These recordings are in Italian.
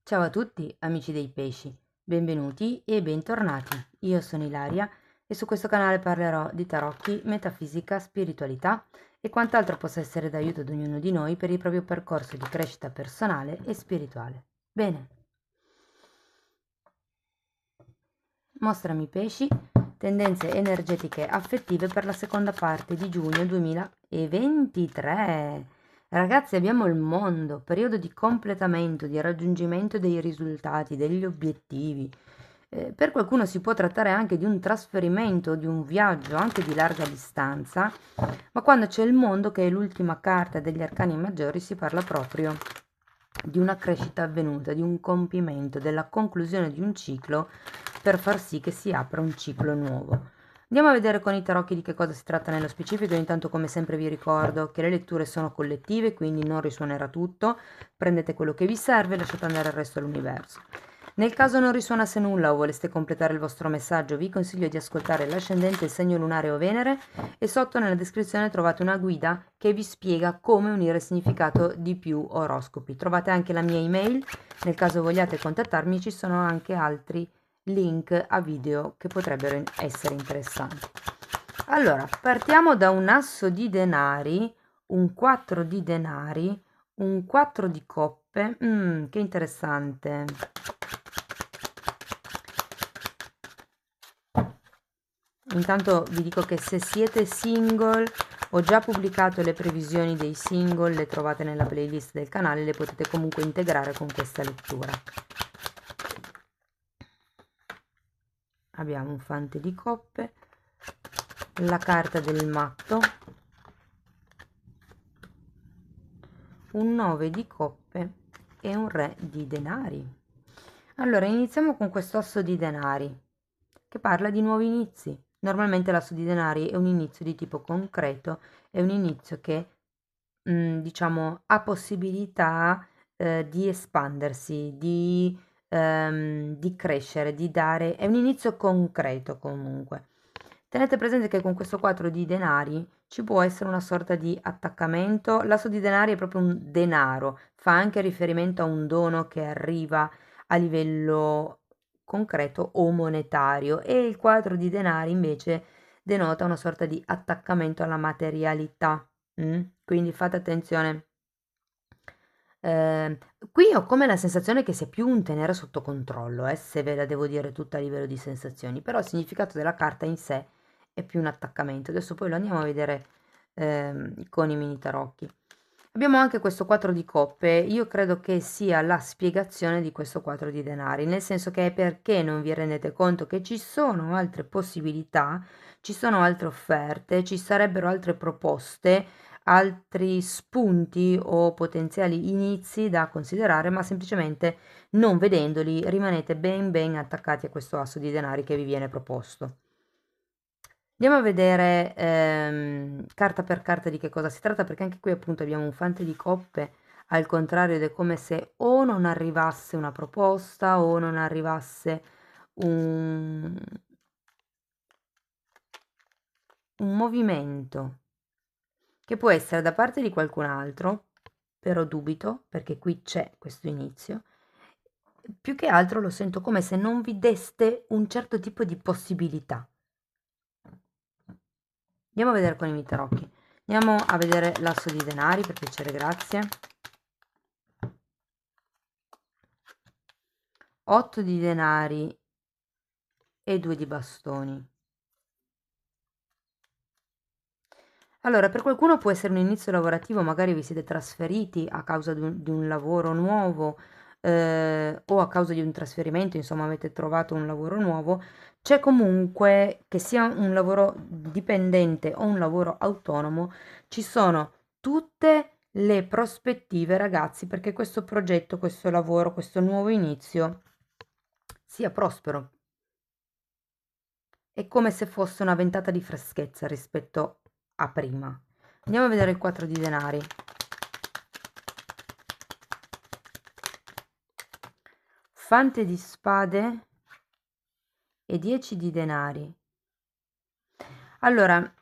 Ciao a tutti, amici dei pesci, benvenuti e bentornati. Io sono Ilaria e su questo canale parlerò di tarocchi, metafisica, spiritualità e quant'altro possa essere d'aiuto ad ognuno di noi per il proprio percorso di crescita personale e spirituale. Bene, mostrami pesci, tendenze energetiche affettive per la seconda parte di giugno 2023. Ragazzi, abbiamo il mondo, periodo di completamento, di raggiungimento dei risultati, degli obiettivi. Per qualcuno si può trattare anche di un trasferimento, di un viaggio anche di larga distanza, ma quando c'è il mondo, che è l'ultima carta degli arcani maggiori, si parla proprio di una crescita avvenuta, di un compimento, della conclusione di un ciclo per far sì che si apra un ciclo nuovo. Andiamo a vedere con i tarocchi di che cosa si tratta nello specifico. Intanto, come sempre, vi ricordo che le letture sono collettive, quindi non risuonerà tutto. Prendete quello che vi serve e lasciate andare il resto all'universo. Nel caso non risuonasse nulla o voleste completare il vostro messaggio, vi consiglio di ascoltare l'ascendente, il segno lunare o Venere, e sotto nella descrizione trovate una guida che vi spiega come unire il significato di più oroscopi. Trovate anche la mia email, nel caso vogliate contattarmi ci sono anche altri link a video che potrebbero essere interessanti. Allora, partiamo da un asso di denari, un 4 di denari, un 4 di coppe. Che interessante. Intanto vi dico che se siete single, ho già pubblicato le previsioni dei single, le trovate nella playlist del canale, le potete comunque integrare con questa lettura. Abbiamo un fante di coppe, la carta del matto, un 9 di coppe e un re di denari. Allora, iniziamo con questo asso di denari che parla di nuovi inizi. Normalmente l'asso di denari è un inizio di tipo concreto, è un inizio che diciamo ha possibilità di espandersi, di crescere, di dare, è un inizio concreto comunque. Tenete presente che con questo 4 di denari ci può essere una sorta di attaccamento. L'asso di denari è proprio un denaro, fa anche riferimento a un dono che arriva a livello concreto o monetario, e il 4 di denari invece denota una sorta di attaccamento alla materialità. Quindi fate attenzione. Ehm, Qui ho come la sensazione che sia più un tenere sotto controllo, se ve la devo dire tutta a livello di sensazioni, però il significato della carta in sé è più un attaccamento. Adesso poi lo andiamo a vedere con i mini tarocchi. Abbiamo anche questo 4 di coppe, io credo che sia la spiegazione di questo 4 di denari, nel senso che è perché non vi rendete conto che ci sono altre possibilità, ci sono altre offerte, ci sarebbero altre proposte, altri spunti o potenziali inizi da considerare, ma semplicemente non vedendoli rimanete ben attaccati a questo asso di denari che vi viene proposto. Andiamo a vedere carta per carta di che cosa si tratta, perché anche qui appunto abbiamo un fante di coppe al contrario, ed è come se o non arrivasse una proposta o non arrivasse un, un movimento che può essere da parte di qualcun altro, però dubito perché qui c'è questo inizio. Più che altro lo sento come se non vi deste un certo tipo di possibilità. Andiamo a vedere con i miei tarocchi. Andiamo a vedere l'asso di denari, per piacere, grazie. 8 di denari e 2 di bastoni. Allora, per qualcuno può essere un inizio lavorativo, magari vi siete trasferiti a causa di un lavoro nuovo, o a causa di un trasferimento, insomma avete trovato un lavoro nuovo. C'è comunque, che sia un lavoro dipendente o un lavoro autonomo, ci sono tutte le prospettive, ragazzi, perché questo progetto, questo lavoro, questo nuovo inizio sia prospero. È come se fosse una ventata di freschezza rispetto a prima. Andiamo a vedere il 4 di denari. Fante di spade e 10 di denari. Allora,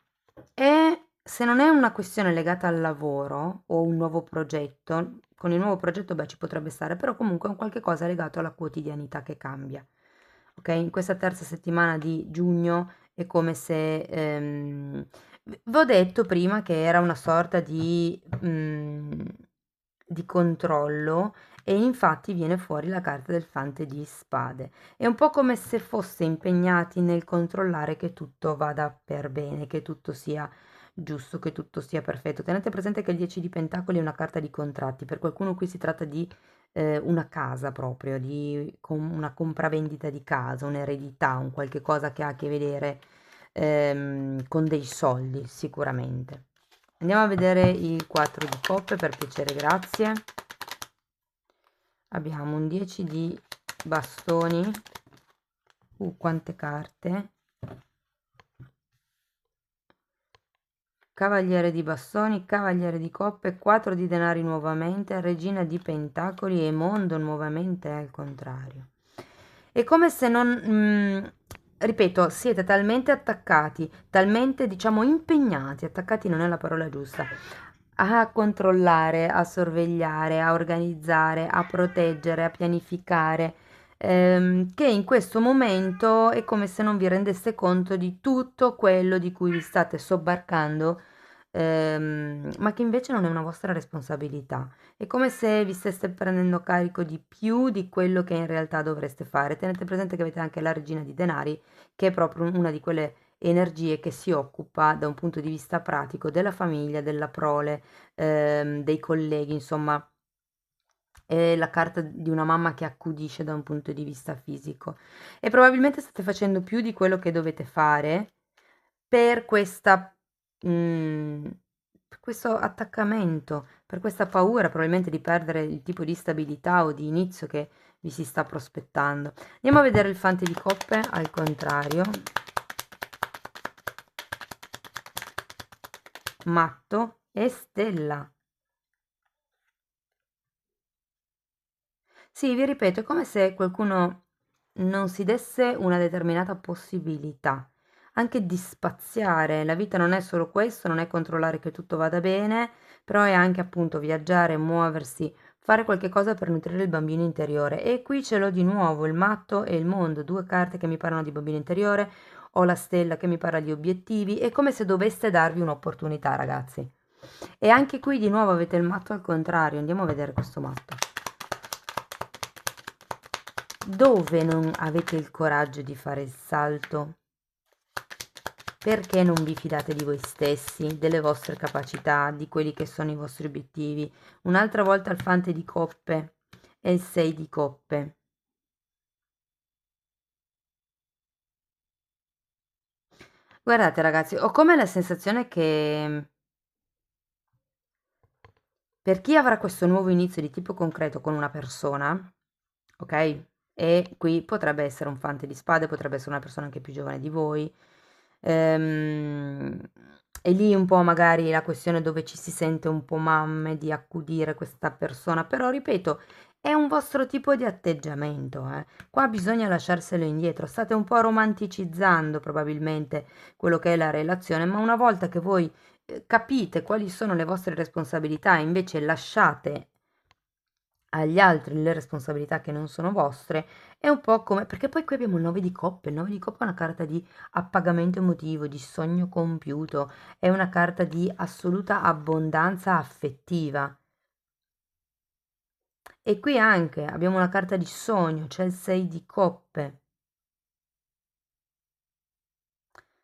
è se non è una questione legata al lavoro o un nuovo progetto, con il nuovo progetto beh ci potrebbe stare, però comunque è un qualche cosa legato alla quotidianità che cambia. Ok? In questa terza settimana di giugno è come se... vi ho detto prima che era una sorta di controllo e infatti viene fuori la carta del fante di spade. È un po' come se foste impegnati nel controllare che tutto vada per bene, che tutto sia giusto, che tutto sia perfetto. Tenete presente che il 10 di Pentacoli è una carta di contratti, per qualcuno qui si tratta di una casa proprio, di una compravendita di casa, un'eredità, un qualche cosa che ha a che vedere con dei soldi, sicuramente. Andiamo a vedere il 4 di coppe, per piacere, grazie. Abbiamo un 10 di bastoni. Quante carte. Cavaliere di bastoni, cavaliere di coppe, 4 di denari nuovamente, regina di pentacoli e mondo nuovamente al contrario. È come se non... ripeto, siete talmente attaccati, talmente diciamo impegnati, attaccati non è la parola giusta, a controllare, a sorvegliare, a organizzare, a proteggere, a pianificare, che in questo momento è come se non vi rendeste conto di tutto quello di cui vi state sobbarcando, ma che invece non è una vostra responsabilità. È come se vi stesse prendendo carico di più di quello che in realtà dovreste fare. Tenete presente che avete anche la regina di denari, che è proprio una di quelle energie che si occupa da un punto di vista pratico della famiglia, della prole, dei colleghi, insomma, è la carta di una mamma che accudisce da un punto di vista fisico. E probabilmente state facendo più di quello che dovete fare per per questo attaccamento, per questa paura probabilmente di perdere il tipo di stabilità o di inizio che vi si sta prospettando. Andiamo a vedere il fante di coppe al contrario. Matto e stella. Sì, vi ripeto, è come se qualcuno non si desse una determinata possibilità, anche di spaziare. La vita non è solo questo, non è controllare che tutto vada bene, però è anche appunto viaggiare, muoversi, fare qualche cosa per nutrire il bambino interiore. E qui ce l'ho di nuovo, il matto e il mondo, due carte che mi parlano di bambino interiore, ho la stella che mi parla di obiettivi, è come se doveste darvi un'opportunità, ragazzi. E anche qui di nuovo avete il matto al contrario, andiamo a vedere questo matto. Dove non avete il coraggio di fare il salto? Perché non vi fidate di voi stessi, delle vostre capacità, di quelli che sono i vostri obiettivi? Un'altra volta il fante di coppe e il 6 di coppe. Guardate ragazzi, ho come la sensazione che per chi avrà questo nuovo inizio di tipo concreto con una persona, ok? E qui potrebbe essere un fante di spade, potrebbe essere una persona anche più giovane di voi. E lì un po' magari la questione dove ci si sente un po' mamme di accudire questa persona, però ripeto, è un vostro tipo di atteggiamento, eh. Qua bisogna lasciarselo indietro, state un po' romanticizzando probabilmente quello che è la relazione, ma una volta che voi capite quali sono le vostre responsabilità e invece lasciate agli altri le responsabilità che non sono vostre, è un po' come, perché poi qui abbiamo il 9 di coppe, il 9 di coppe è una carta di appagamento emotivo, di sogno compiuto, è una carta di assoluta abbondanza affettiva. E qui anche abbiamo una carta di sogno, c'è il 6 di coppe.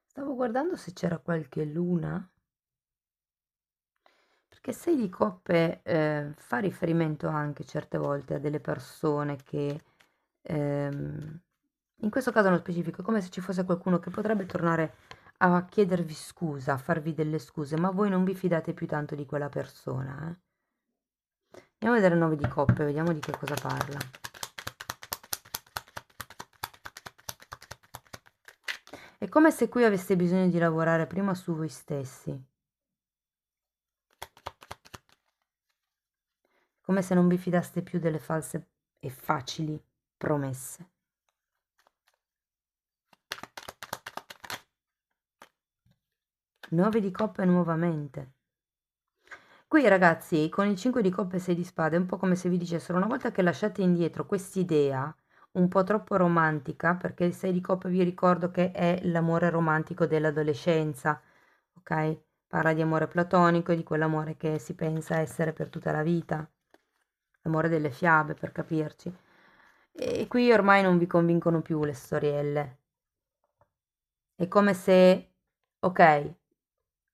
Stavo guardando se c'era qualche luna. Perché 6 di coppe fa riferimento anche certe volte a delle persone che, ehm, in questo caso nello specifico, è come se ci fosse qualcuno che potrebbe tornare a chiedervi scusa, a farvi delle scuse, ma voi non vi fidate più tanto di quella persona, eh. Andiamo a vedere il 9 di coppe, vediamo di che cosa parla. È come se qui aveste bisogno di lavorare prima su voi stessi, come se non vi fidaste più delle false e facili promesse. 9 di coppe nuovamente. Qui ragazzi, con il 5 di coppe e 6 di spade, è un po' come se vi dicessero, una volta che lasciate indietro quest'idea un po' troppo romantica, perché il 6 di coppe vi ricordo che è l'amore romantico dell'adolescenza, ok? Parla di amore platonico e di quell'amore che si pensa essere per tutta la vita, l'amore delle fiabe, per capirci. E qui ormai non vi convincono più le storielle. È come se, ok,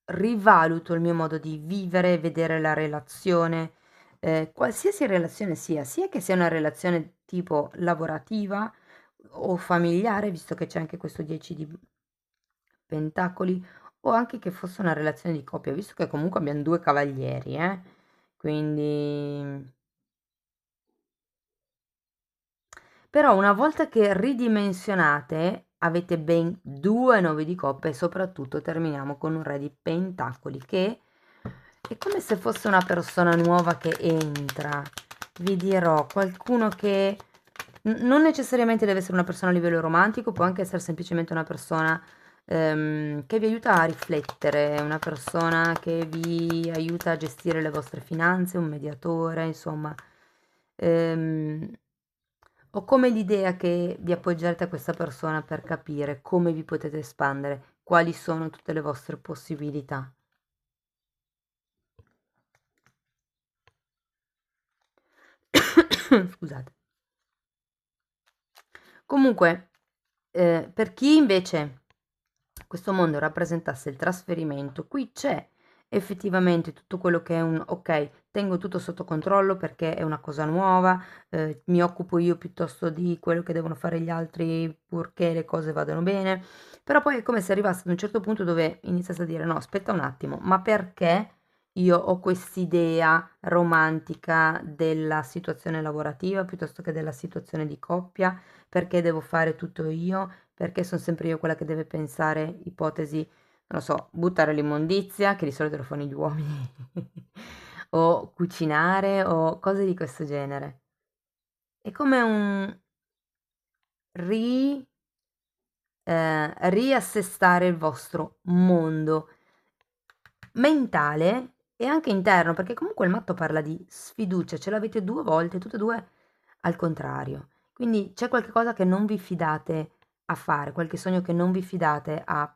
rivaluto il mio modo di vivere e vedere la relazione, qualsiasi relazione sia che sia una relazione tipo lavorativa o familiare, visto che c'è anche questo 10 di pentacoli, o anche che fosse una relazione di coppia, visto che comunque abbiamo due cavalieri, quindi... Però una volta che ridimensionate avete ben due 9 di coppe e soprattutto terminiamo con un re di pentacoli che è come se fosse una persona nuova che entra. Vi dirò, qualcuno che non necessariamente deve essere una persona a livello romantico, può anche essere semplicemente una persona che vi aiuta a riflettere, una persona che vi aiuta a gestire le vostre finanze, un mediatore, insomma. Ehm, Ho come l'idea che vi appoggerete a questa persona per capire come vi potete espandere, quali sono tutte le vostre possibilità. Scusate. Comunque, per chi invece questo mondo rappresentasse il trasferimento, qui c'è effettivamente tutto quello che è un ok, tengo tutto sotto controllo perché è una cosa nuova, mi occupo io piuttosto di quello che devono fare gli altri purché le cose vadano bene, però poi è come se arrivasse ad un certo punto dove iniziasse a dire no, aspetta un attimo, ma perché io ho quest'idea romantica della situazione lavorativa piuttosto che della situazione di coppia? Perché devo fare tutto io? Perché sono sempre io quella che deve pensare ipotesi, non lo so, buttare l'immondizia, che di solito lo fanno gli uomini, o cucinare o cose di questo genere. È come un ri, riassestare il vostro mondo mentale e anche interno, perché comunque il matto parla di sfiducia, ce l'avete due volte, tutte e due al contrario. Quindi c'è qualche cosa che non vi fidate a fare, qualche sogno che non vi fidate a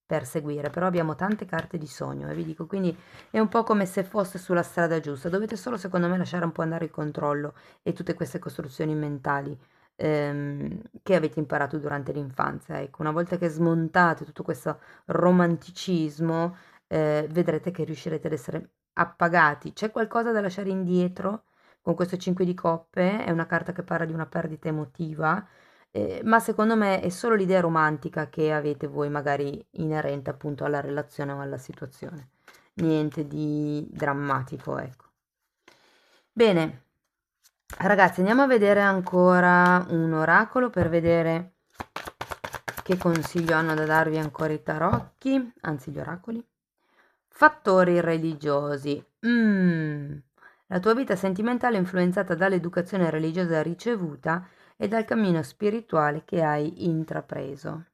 perseguire, però abbiamo tante carte di sogno e vi dico, quindi è un po' come se foste sulla strada giusta, dovete solo secondo me lasciare un po' andare il controllo e tutte queste costruzioni mentali che avete imparato durante l'infanzia. Ecco, una volta che smontate tutto questo romanticismo, vedrete che riuscirete ad essere appagati. C'è qualcosa da lasciare indietro con questo 5 di coppe, è una carta che parla di una perdita emotiva, ma secondo me è solo l'idea romantica che avete voi magari inerente appunto alla relazione o alla situazione. Niente di drammatico, ecco. Bene, ragazzi, andiamo a vedere ancora un oracolo per vedere che consiglio hanno da darvi ancora i tarocchi, anzi gli oracoli. Fattori religiosi. La tua vita sentimentale è influenzata dall'educazione religiosa ricevuta e dal cammino spirituale che hai intrapreso.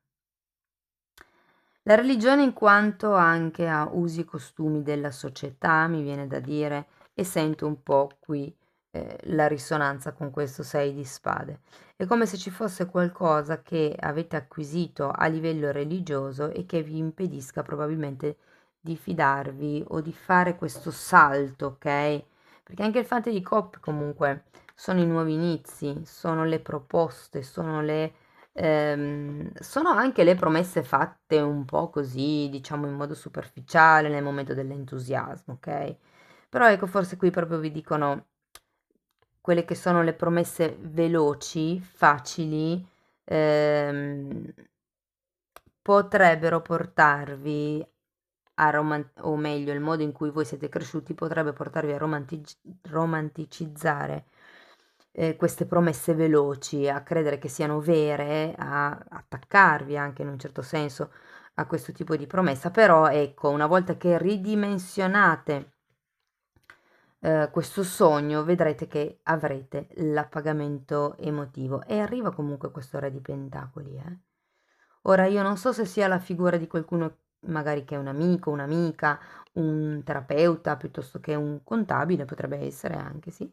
La religione in quanto anche a usi e costumi della società, mi viene da dire, e sento un po' qui la risonanza con questo 6 di spade. È come se ci fosse qualcosa che avete acquisito a livello religioso e che vi impedisca probabilmente di fidarvi o di fare questo salto, ok? Perché anche il fante di coppe comunque sono i nuovi inizi, sono le proposte, sono anche le promesse fatte un po' così, diciamo in modo superficiale nel momento dell'entusiasmo, ok? Però ecco, forse qui proprio vi dicono quelle che sono le promesse veloci, facili, ehm, potrebbero portarvi a o meglio, il modo in cui voi siete cresciuti potrebbe portarvi a romanticizzare queste promesse veloci, a credere che siano vere, a attaccarvi anche in un certo senso a questo tipo di promessa, però ecco, una volta che ridimensionate questo sogno, vedrete che avrete l'appagamento emotivo e arriva comunque questo re di pentacoli, eh. Ora io non so se sia la figura di qualcuno magari che è un amico, un'amica, un terapeuta, piuttosto che un contabile, potrebbe essere anche, sì.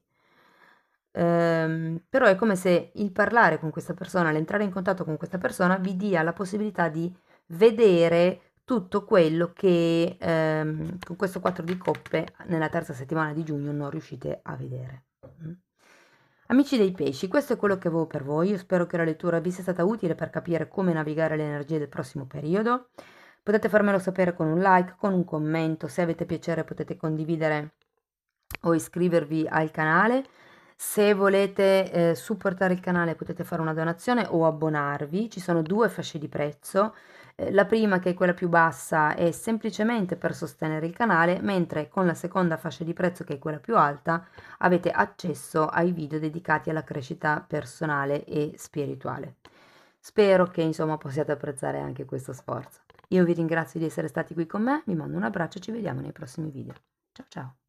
Però è come se il parlare con questa persona, l'entrare in contatto con questa persona vi dia la possibilità di vedere tutto quello che con questo 4 di coppe nella terza settimana di giugno non riuscite a vedere. Mm. Amici dei pesci, questo è quello che avevo per voi. Io spero che la lettura vi sia stata utile per capire come navigare le energie del prossimo periodo. Potete farmelo sapere con un like, con un commento. Se avete piacere potete condividere o iscrivervi al canale. Se volete supportare il canale potete fare una donazione o abbonarvi. Ci sono due fasce di prezzo. La prima, che è quella più bassa, è semplicemente per sostenere il canale, mentre con la seconda fascia di prezzo, che è quella più alta, avete accesso ai video dedicati alla crescita personale e spirituale. Spero che insomma possiate apprezzare anche questo sforzo. Io vi ringrazio di essere stati qui con me, vi mando un abbraccio e ci vediamo nei prossimi video. Ciao ciao!